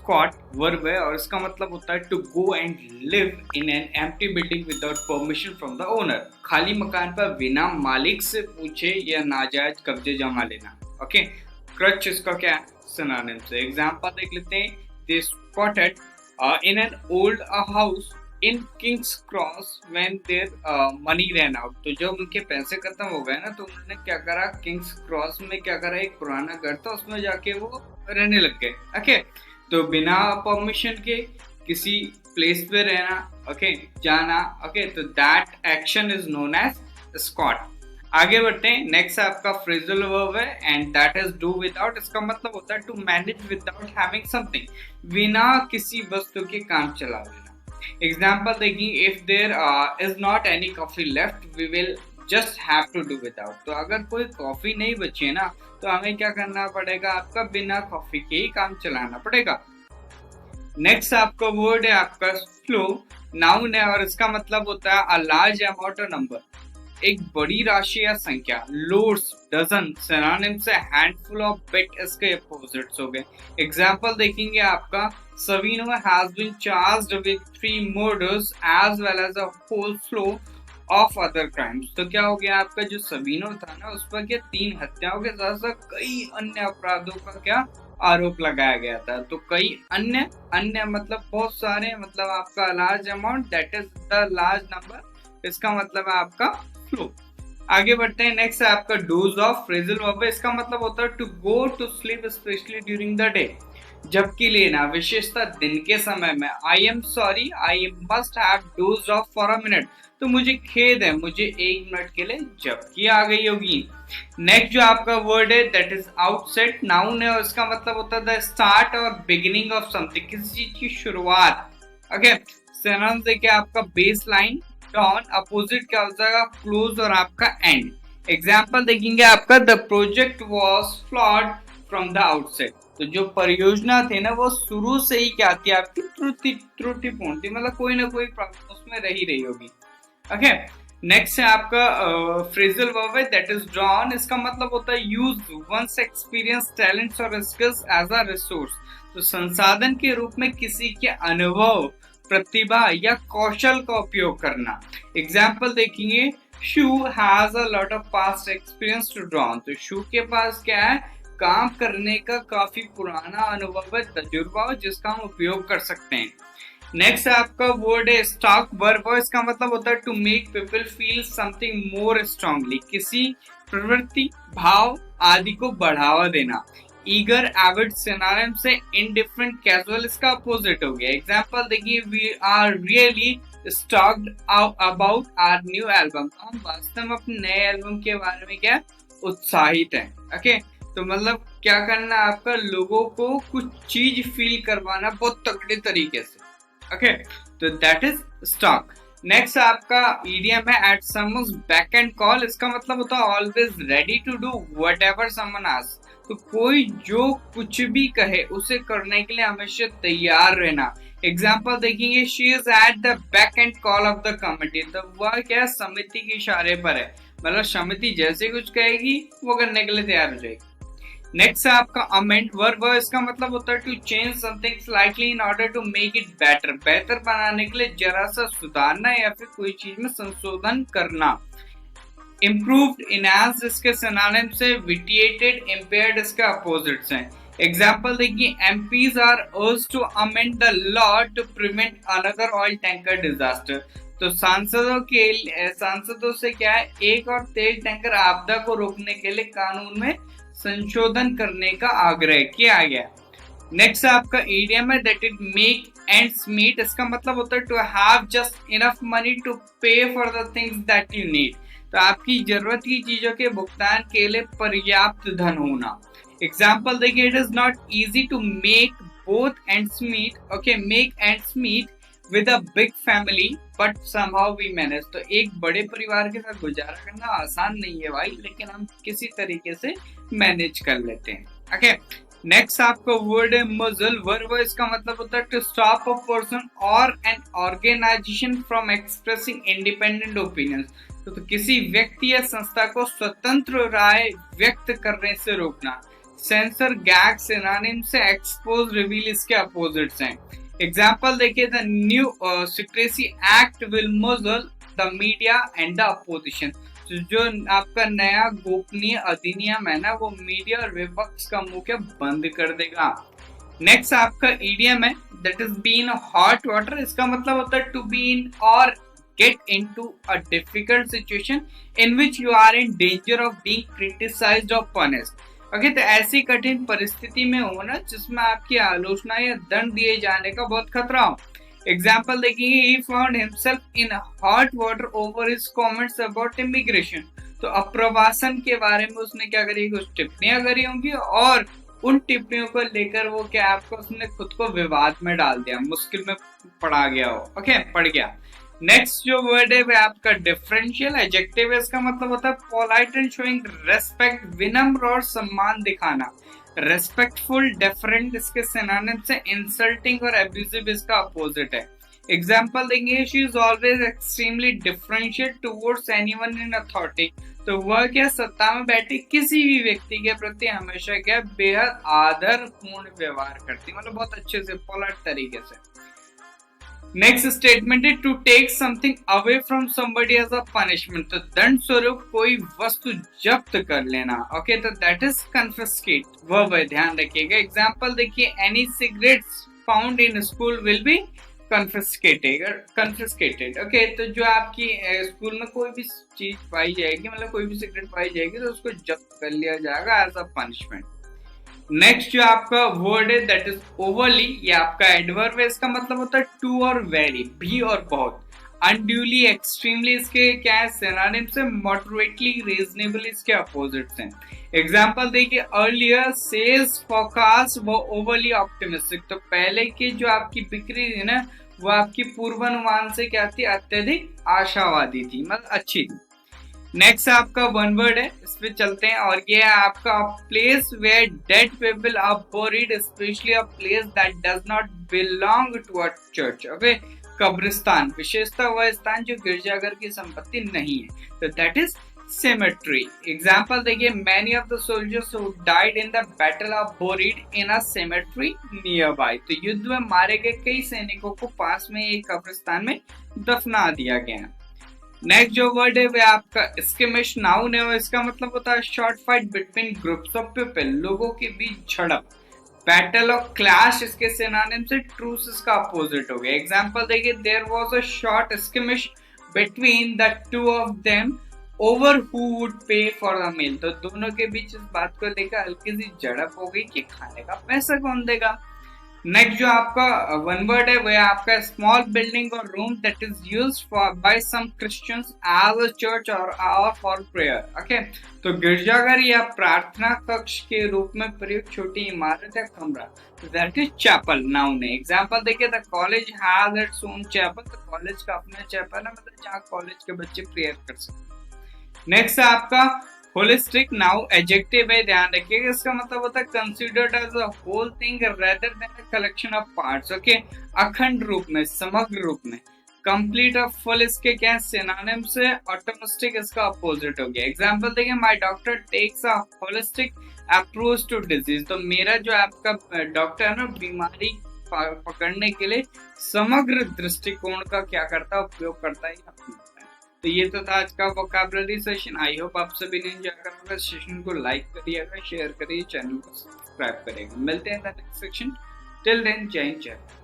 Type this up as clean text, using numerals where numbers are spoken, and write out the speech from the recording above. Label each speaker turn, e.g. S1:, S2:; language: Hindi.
S1: स्कॉट वर्ब है और इसका मतलब होता है to go and live in an empty building without permission from the owner. खाली मकान पर बिना मालिक से पूछे या नाजायज कब्जे जमा लेना। ओके, क्रच इसका क्या है सिनोनिम से। एग्जांपल देख लेते हैं। They spotted in an old house in King's Cross when their money ran out. तो जब उनके पैसे खत्म हो गए ना तो उन्होंने क्या करा, किंग्स क्रॉस में क्या करा, एक पुराना घर था उसमें जाके वो रहने लग गए। ओके, तो बिना परमिशन के किसी प्लेस पे रहना, ओके, जाना, ओके, तो that action is known as squat. आगे बढ़ते हैं। नेक्स्ट आपका फ्रेजल वर्ब है and that is do without. इसका मतलब होता है to manage without having something, बिना किसी वस्तु के काम चला लेना। एग्जाम्पल देखिए, if there is not any coffee left we will just have to do without. तो अगर कोई कॉफी नहीं बची है ना तो हमें क्या करना पड़ेगा, आपका बिना कॉफी के ही काम चलाना पड़ेगा। नेक्स्ट आपका वर्ड है आपका फ्लो, नाउन है और इसका मतलब होता है a large amount of number, एक बड़ी राशि या संख्या। लोड्स, डजन, सिनोनिम से हैंडफुल ऑफ, बिट इसके अपोजिट्स हो गए। एग्जांपल देखेंगे आपका, Savino has been charged with 3 murders as well as a whole flow of other crimes. तो क्या हो गया, आपका जो सवीनो था ना उस पर क्या 3 हत्याओं के साथ साथ कई अन्य अपराधों का क्या आरोप लगाया गया था। तो कई अन्य अन्य मतलब बहुत सारे, मतलब आपका large amount, that is the large number, इसका मतलब है आपका फ्लो। आगे बढ़ते हैं। नेक्स्ट है आपका डोज ऑफ, फ्रेजल वर्ब है। इसका मतलब होता है to go to sleep especially during the day, जबकि लेना, विशेषता दिन के समय में। I am sorry I must have dozed off for a minute. तो मुझे खेद है, मुझे 1 मिनट के लिए जबकि आ गई होगी। नेक्स्ट जो आपका वर्ड है दैट इज आउटसेट, नाउन है और इसका मतलब होता है द स्टार्ट और बिगिनिंग ऑफ समथिंग, किसी चीज की शुरुआत। ओके, सिनोनिम्स देखिए आपका बेस लाइन, डॉन, अपोजिट क्या हो जाएगा, क्लोज और आपका एंड। एग्जाम्पल देखेंगे आपका, the project was flawed from the outset. तो जो परियोजना थी ना वो शुरू से ही क्या थी, आपकी त्रुटिपूर्ण थी, मतलब कोई ना कोई प्रॉब्लम उसमें रही रही होगी। ओके, नेक्स्ट है आपका फ्रेजल वर्ब है दैट इज ड्रॉन। इसका मतलब होता है यूज वंस एक्सपीरियंस, टैलेंट्स और स्किल्स एज अ रिसोर्स। तो संसाधन के रूप में किसी के अनुभव, प्रतिभा या कौशल का उपयोग करना। एग्जाम्पल देखेंगे, Sue has a lot of past experience to draw on. तो शू के पास क्या है, काम करने का काफी पुराना अनुभव है, तजुर्बा हो जिसका हम उपयोग कर सकते हैं। नेक्स्ट आपका वर्ड है स्टॉक वर्ब, इसका मतलब होता है to make people feel something more strongly, किसी प्रवृत्ति, भाव आदि को बढ़ावा देना। ईगर, एविड, सिनोनिम से इनडिफरेंट, कैजुअल इसका अपोजिट हो गया। एग्जांपल देखिए, we are really stoked about our new album. हम वास्तव में अपने नए एल्बम के बारे में क्या उत्साहित हैं। ओके, तो मतलब क्या करना, आपका लोगों को कुछ चीज फील करवाना बहुत तगड़े तरीके से। ओके, तो दैट इज स्टॉक। नेक्स्ट आपका ईडियम है at someone's beck and call. इसका मतलब होता है always ready to do whatever someone asks. तो कोई जो कुछ भी कहे उसे करने के लिए हमेशा तैयार रहना। एग्जाम्पल देखेंगे, she is at the back and call of the committee. तो वह क्या समिति के इशारे पर है, मतलब समिति जैसे कुछ कहेगी वो करने के लिए तैयार हो जाएगी। नेक्स्ट है आपका अमेंड वर्ब, इसका मतलब होता है to change something slightly in order to make it better, बेहतर बनाने के लिए जरा सा सुधारना या फिर कोई चीज में संशोधन करना। इम्प्रूव्ड, इनहांस्ड इसके सिनोनिम से विटिएटेड, इम्पेयर्ड इसके अपोजिट्स हैं। एग्जाम्पल देखिए, MPs are urged to amend the law to prevent another oil tanker disaster. तो सांसदों से क्या है, एक और तेल टैंकर आपदा को रोकने के लिए कानून में संशोधन करने का आग्रह किया गया। नेक्स्ट आपका ईडियम है that it make ends meet. इसका मतलब होता है to have just enough money to pay for the things that you need. तो आपकी जरूरत की चीजों के भुगतान के लिए पर्याप्त धन होना। एग्जाम्पल देखिए, it is not easy to make both ends meet. Okay, make ends meet with a big family but somehow we manage. तो एक बड़े परिवार के साथ गुजारा करना आसान नहीं है भाई, लेकिन हम किसी तरीके से मैनेज कर लेते हैं। ओके, नेक्स्ट आपका वर्ड है मजल वर्ब, इसका मतलब होता है टू स्टॉप अ पर्सन और an organisation from expressing independent opinions. तो किसी व्यक्ति या संस्था को स्वतंत्र राय व्यक्त करने से रोकना। सेंसर, गैग सिनोनिम से एक्सपोज, रिवील इसके अपोजिट्स हैं। एग्जाम्पल देखिए, the new secrecy act will muzzle the media and the opposition. जो आपका नया गोपनीय अधिनियम है ना, वो मीडिया और विपक्ष का मुंह क्या बंद कर देगा। नेक्स्ट आपका ईडीएम है, that is be in hot water. इसका मतलब होता है टू बी इन और get into a difficult situation in which you are in danger of being criticized or punished। Okay, तो ऐसी कठिन परिस्थिति में होना जिसमें आपकी आलोचना या दंड दिए जाने का बहुत खतरा हो। एग्जाम्पल देखिए, he found himself in hot water over his comments about immigration। तो अप्रवासन के बारे में उसने क्या करी, कुछ टिप्पणियां करी होंगी और उन टिप्पणियों को लेकर वो क्या आपको उसने खुद को विवाद में डाल दिया, मुश्किल में पड़ गया हो। ओके, पड़ गया। नेक्स्ट जो वर्ड है वो आपका डिफरेंशियल एडजेक्टिव है। इसका मतलब होता है पोलाइट एंड शोइंग रेस्पेक्ट, विनम्र और सम्मान दिखाना। रेस्पेक्टफुल, डिफरेंट इसके सिनोनिम से इंसल्टिंग और एब्यूजिव इसका अपोजिट है। एग्जाम्पल देंगे, she is always extremely differential towards anyone in authority. तो वह क्या सत्ता में बैठे किसी भी व्यक्ति के प्रति हमेशा क्या बेहद आदर पूर्ण व्यवहार करती, मतलब बहुत अच्छे से पोलाइट तरीके से। नेक्स्ट स्टेटमेंट है to take something away from somebody as a punishment. तो दंड स्वरूप कोई वस्तु जब्त कर लेना। ओके, तो दैट इज कन्फिस्केट, वह ध्यान रखिएगा। एग्जांपल देखिए, any cigarettes found in school will be confiscated. Okay, तो जो आपकी स्कूल में कोई भी चीज पाई जाएगी, मतलब कोई भी सिगरेट पाई जाएगी, तो उसको जब्त कर लिया जाएगा एज अ पनिशमेंट। नेक्स्ट जो आपका वर्ड है दैट इज ओवरली, ये आपका एडवर्ब है। इसका मतलब होता है टू और वेरी, भी और बहुत। अनड्यूली, एक्सट्रीमली इसके क्या है सिनोनिम से, मॉडरेटली, रीजनेबली इसके अपोजिट्स हैं। एग्जांपल देखिए, अर्लियर सेल्स फोरकास्ट वो ओवरली ऑप्टिमिस्टिक। तो पहले की जो आपकी बिक्री थी ना, वो आपकी पूर्वानुमान से क्या थी, अत्यधिक आशावादी थी, मतलब अच्छी थी। नेक्स्ट आपका वन वर्ड है, इस पे चलते हैं, और ये है आपका place where dead people are buried, specially a place that does not belong to a church. Okay, कब्रिस्तान, विशेषतः वह स्थान जो गिरजाघर की संपत्ति नहीं है, तो दैट इज cemetery। एग्जाम्पल देखिए, many of the soldiers who died in the battle are buried in a cemetery nearby। तो युद्ध में मारे गए कई सैनिकों को पास में एक कब्रिस्तान में दफना दिया गया। नेक्स्ट जो वर्ड है वह आपका स्किमिश नाउन है, और इसका मतलब होता है short fight between groups of people, लोगों के बीच झड़प। बैटल और क्लैश इसके सिनोनिम से ट्रूस इसका अपोजिट हो गया। एग्जांपल देखिए, there was a short skirmish between the two of them over who would pay for the meal. तो दोनों के बीच इस बात को लेकर हल्की सी झड़प हो गई कि खाने का पैसा कौन देगा। नेक्स्ट जो आपका वन वर्ड है वह आपका स्मॉल बिल्डिंग और room that is used for by some Christians as a church और फॉर प्रेयर। ओके, तो गिरजाघर या प्रार्थना कक्ष के रूप में प्रयुक्त छोटी इमारत या कमरा, दैट इज चैपल, नाउन है। एग्जांपल देखिए, the college has its own chapel. तो कॉलेज का अपना चैपल है, मतलब जहाँ कॉलेज के बच्चे प्रेयर कर सकते। नेक्स्ट आपका होलिस्टिक, नाउ एडजेक्टिव है, ध्यान रखिएगा। इसका मतलब होता है considered as a whole thing rather than a collection of parts. Okay, अखंड रूप में, समग्र रूप में। कंप्लीट और फुल इसके क्या सिनोनिम से, ऑटोमिस्टिक इसका अपोजिट हो गया। एग्जांपल देखिए, my doctor takes a holistic approach to disease. तो मेरा जो आपका डॉक्टर है ना, बीमारी पकड़ने के लिए समग्र दृष्टिकोण का क्या करता है, उपयोग करता है। तो ये तो था आज का वोकैबुलरी सेशन। आई होप आप सभी ने एंजॉय करा होगा। सेशन को लाइक करिएगा, शेयर करिए, चैनल को सब्सक्राइब करिएगा। मिलते हैं नेक्स्ट सेशन। टिल देन, जय हिंद, जय भारत।